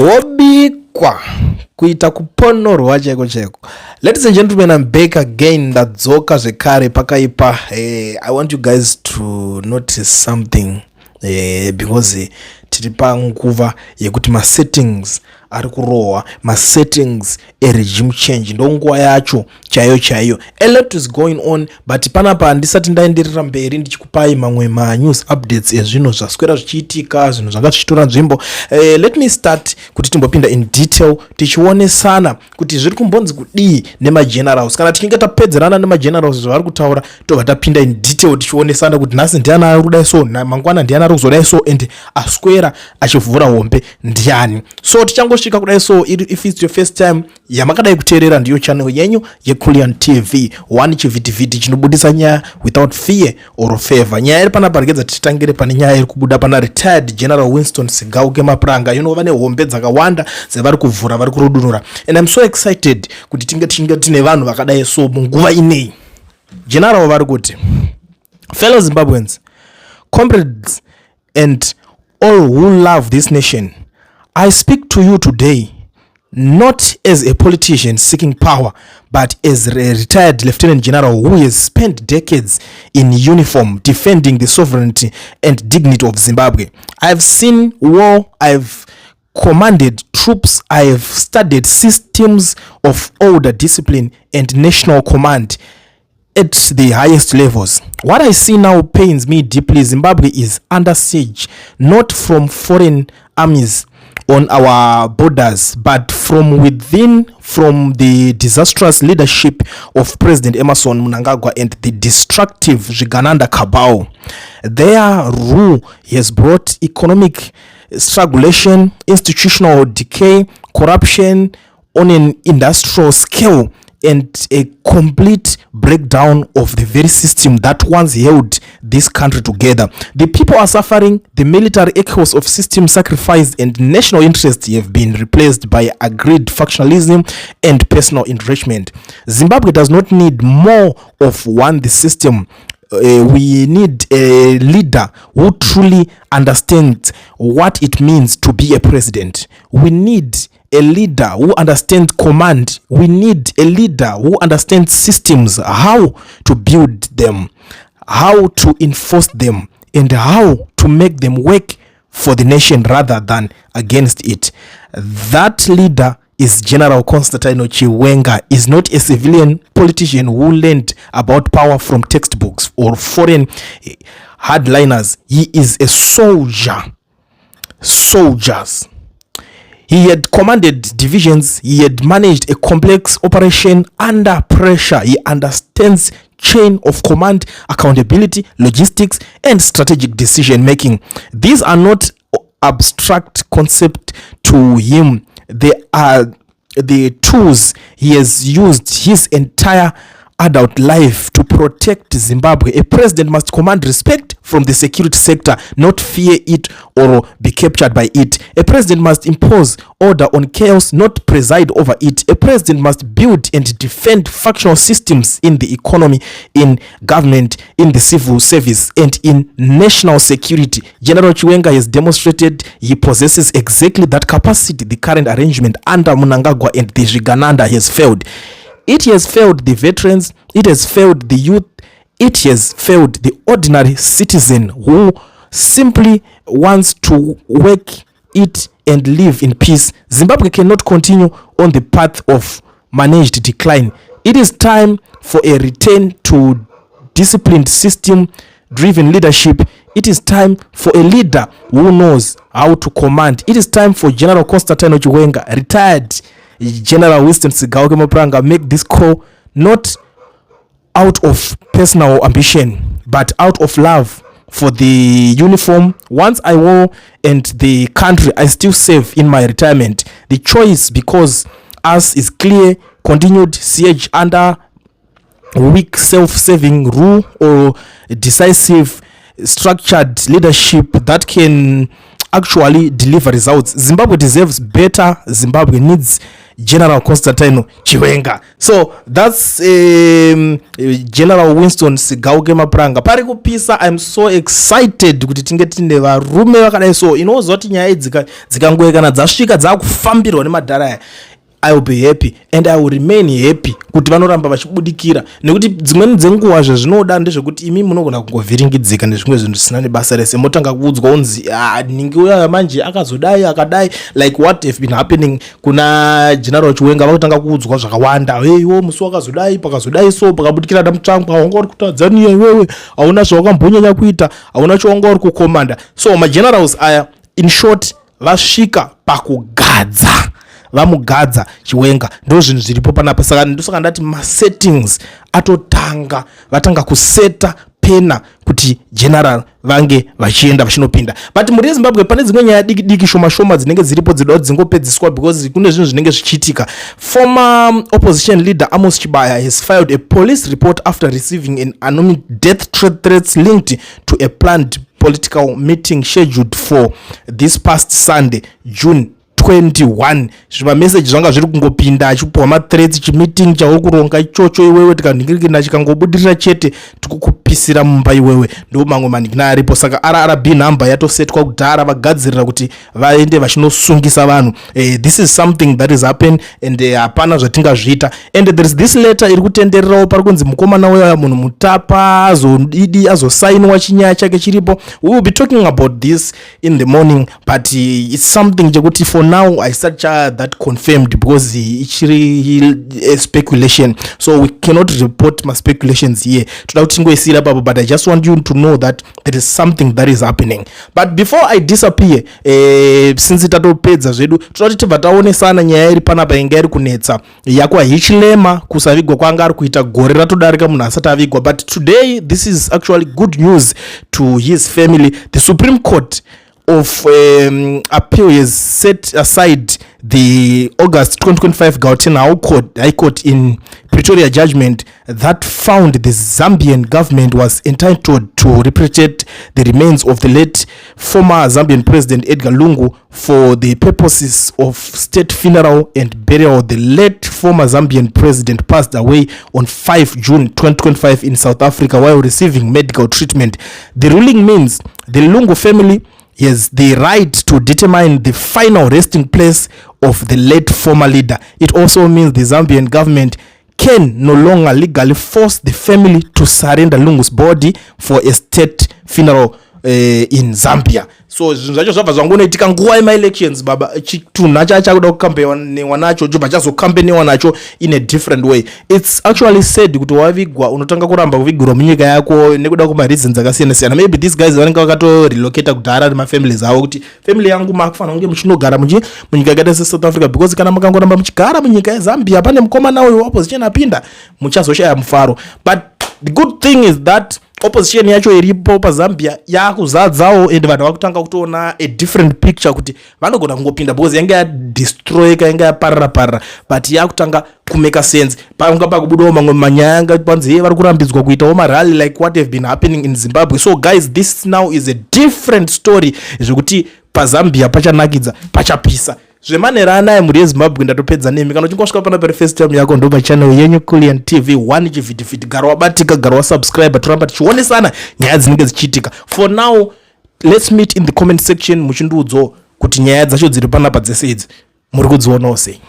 Wobikwa kuita kuponorwa cheko. Ladies and gentlemen, I'm back again. Ndadzoka zvekare pakaipa. I want you guys to notice something because tiri panguva yekuti ma settings ari kurohwa, ma settings regime change ndonguva yacho chaiyo. A lot is going on, but panapa handisati ndaenderera mberi ndichikupai mamwe ma news updates ezvinhu zvaswera zvichiitika, zvinhu zvanga zvichitora nzvimbo. Let me start kuti timbopinda in detail tichionesana kuti zviri kumbonzi kudii nema generals. Kana tichinge tapedzerana nema generals zvavari kutaura tobva tapinda in detail tichionesana kuti nhasi ndiani ari kudai so, mangwana ndiani ari kuzodai so, and aswera achivhura hombe ndiani. So tichangosvika kudai so, if it's your first time yamakadai kuteerera ndiyo channel yenyu yeKulian TV, one chivhitivhiti chinobudisa nyaya without fear or favor. Nyaya iri panapa regedza tichitangire pane nyaya iri kubuda pana retired General Winston Sigauke Mapranga. You know, vane hombe dzakawanda dzavari kuvhura, vari kurodunura, and I'm so excited kuti tinge tine vanhu vakadai so munguva inei. General vari kuti, fellow Zimbabweans, comrades and all who love this nation, I speak to you today not as a politician seeking power, but as a retired lieutenant general who has spent decades in uniform defending the sovereignty and dignity of Zimbabwe. I've seen war, I've commanded troops, I've studied systems of order, discipline, and national command at the highest levels. What I see now pains me deeply. Zimbabwe is under siege, not from foreign armies on our borders, but from within, from the disastrous leadership of President Emmerson Mnangagwa and the destructive Zvigananda cabal. Their rule has brought economic strangulation, institutional decay, corruption on an industrial scale, and a complete breakdown of the very system that once held this country together. The people are suffering. The military echoes of system sacrifice and national interests have been replaced by agreed factionalism and personal enrichment. Zimbabwe does not need more of the system. We need a leader who truly understands what it means to be a president. We need a leader who understands command. We need a leader who understands systems, how to build them, how to enforce them, and how to make them work for the nation rather than against it. That leader is General Constantino Chiwenga. Is not a civilian politician who learned about power from textbooks or foreign hardliners. He is a soldier. Soldiers. He had commanded divisions. He had managed a complex operation under pressure. He understands chain of command, accountability, logistics, and strategic decision making. These are not abstract concepts to him. They are the tools he has used his entire adult life to protect Zimbabwe. A president must command respect from the security sector, not fear it or be captured by it. A president must impose order on chaos, not preside over it. A president must build and defend functional systems in the economy, in government, in the civil service, and in national security. General Chiwenga has demonstrated he possesses exactly that capacity. The current arrangement under Mnangagwa and the Zvigananda has failed. It has failed the veterans, it has failed the youth, it has failed the ordinary citizen who simply wants to work, eat, and live in peace. Zimbabwe cannot continue on the path of managed decline. It is time for a return to disciplined system-driven leadership. It is time for a leader who knows how to command. It is time for General Constantino Chiwenga, retired General Winston Sigauke Mapranga, make this call not out of personal ambition, but out of love for the uniform. Once I wore and the country I still serve in my retirement. The choice because us is clear: continued siege under weak self-serving rule or decisive structured leadership that can actually deliver results. Zimbabwe deserves better. Zimbabwe needs General Constantino Chiwenga. So that's General Winston Sigauke Mapranga. Pari kupisa, I'm so excited kuti tinge tine varume vakadai. So inozoti nyaya idzi dzikangoeka kana dzasvika dzakufambirwa nemadhara, I will be happy and I will remain happy kuti vanoramba vachibudikira, nekuti dzimweni dzenguva zvinoda ndezvekuti imi munogona kungovhiringidzika nezvimwe zvinhu zvisina nebasa rese, motanga kuudzwa unzi ningi uya manje akazodai akadai, like what have been happening kuna General Chiwenga. Vakutanga kuudzwa zvakawanda, hey wo musi wakazodai pakazodai so pakabudikira damutsvangu, haunga uri kuTanzania iwewe, hauna zvawakambonyanya kuita, hauna chawanga uri kukomanda. So magenerals aya in short vasvika pakugadza, vamugadza Chiwenga, ndo zvinhu zviripo panapa. Saka ndosaka ndati masettings atotanga, vatanga kuseta pena kuti general vange vachienda vachinopinda. But muri Zimbabwe pane dzimwe nyaya diki shoma dzinenge dziripo dzinoda dzingopedziswa because kune zvinhu zvinenge zvichiitika. Former opposition leader Amos Chibaya has filed a police report after receiving an anonymous death threats linked to a planned political meeting scheduled for this past Sunday, June 21. Zvima message zvanga zviri kungopinda achipuwa mathreats chimeeting chauri kuronga ichocho iwewe, tikaningirikina chikangobudirira chete tikukupisira mumba iwewe. Ndo mamwe manigina aripo. Saka RRB number yatosetwa kudhara vagadzirira kuti vaende vachinosungisa vanhu. This is something that is happen and hapana zvatingazviita. And there is this letter iri kutendererawo pari kunzi mukomana weya munhu mutapa azosainwa chinyaya chake chiripo. We will be talking about this in the morning, but it's something chekuti for now I start that confirmed because it's a speculation, so we cannot report my speculations here. But I just want you to know that there is something that is happening. But before I disappear, since itatopedza zvedu tinoti vataonesana nyaya iri panapa inga iri kunetsa yakwa Hichilema kusavigwa kwanga ari kuita gore ratodarika munhu asati avigwa. But today this is actually good news to his family. The Supreme Court of appeal has set aside the August 2025 Gauteng High Court in Pretoria judgment that found the Zambian government was entitled to repatriate the remains of the late former Zambian President Edgar Lungu for the purposes of state funeral and burial. The late former Zambian president passed away on 5 June 2025 in South Africa while receiving medical treatment. The ruling means the Lungu family has the right to determine the final resting place of the late former leader. It also means the Zambian government can no longer legally force the family to surrender Lungu's body for a state funeral in Zambia. So zvacho zvabva zvangonoitika nguva yema-elections baba, chitunha chachakuda kukampenewa nacho chobva chazokampenewa nacho in a different way. It's actually said kuti wavigwa unotanga kuramba kuvigirwa munyika yako nekuda kuma-reasons akasiyana siyana. Maybe these guys vanenge vakatorelocata kudhara nemafamilies avo kuti family yangu makufanira kunge muchinogara munyika yakaita seSouth Africa, because kana makangoramba muchigara munyika yeZambia pane mukomana uyu opposition apinda muchazoshaya mufaro. But the good thing is that opposition yacho iripo paZambia yakuzadzawo and vanhu vakutanga kutoona a different picture kuti vanogona kungopinda because yanga yadestroyeka, yanga yaparara, but yakutanga kumeka sense. Panga pakubudawo mamwe manyaya anga panzi vari kurambidzwa kuitawo marally like what have been happening in Zimbabwe. So guys, this now is a different story zvekuti paZambia pachanakidza pachapisa. Zvemanera anaye muri yeZimbabwe ndatopedza nemi. Kana uchingosvika pana pari first time yako ndo pachannel yenyu Kulian TV 1 chivhiti gara wabatika, gara wasubscribe, toramba tichionesana nyaya dzinenge dzichiitika. For now, let's meet in the comment section muchindiudzawo kuti nyaya dzacho dziri panapa dzese idzi muri kudzionawo sei.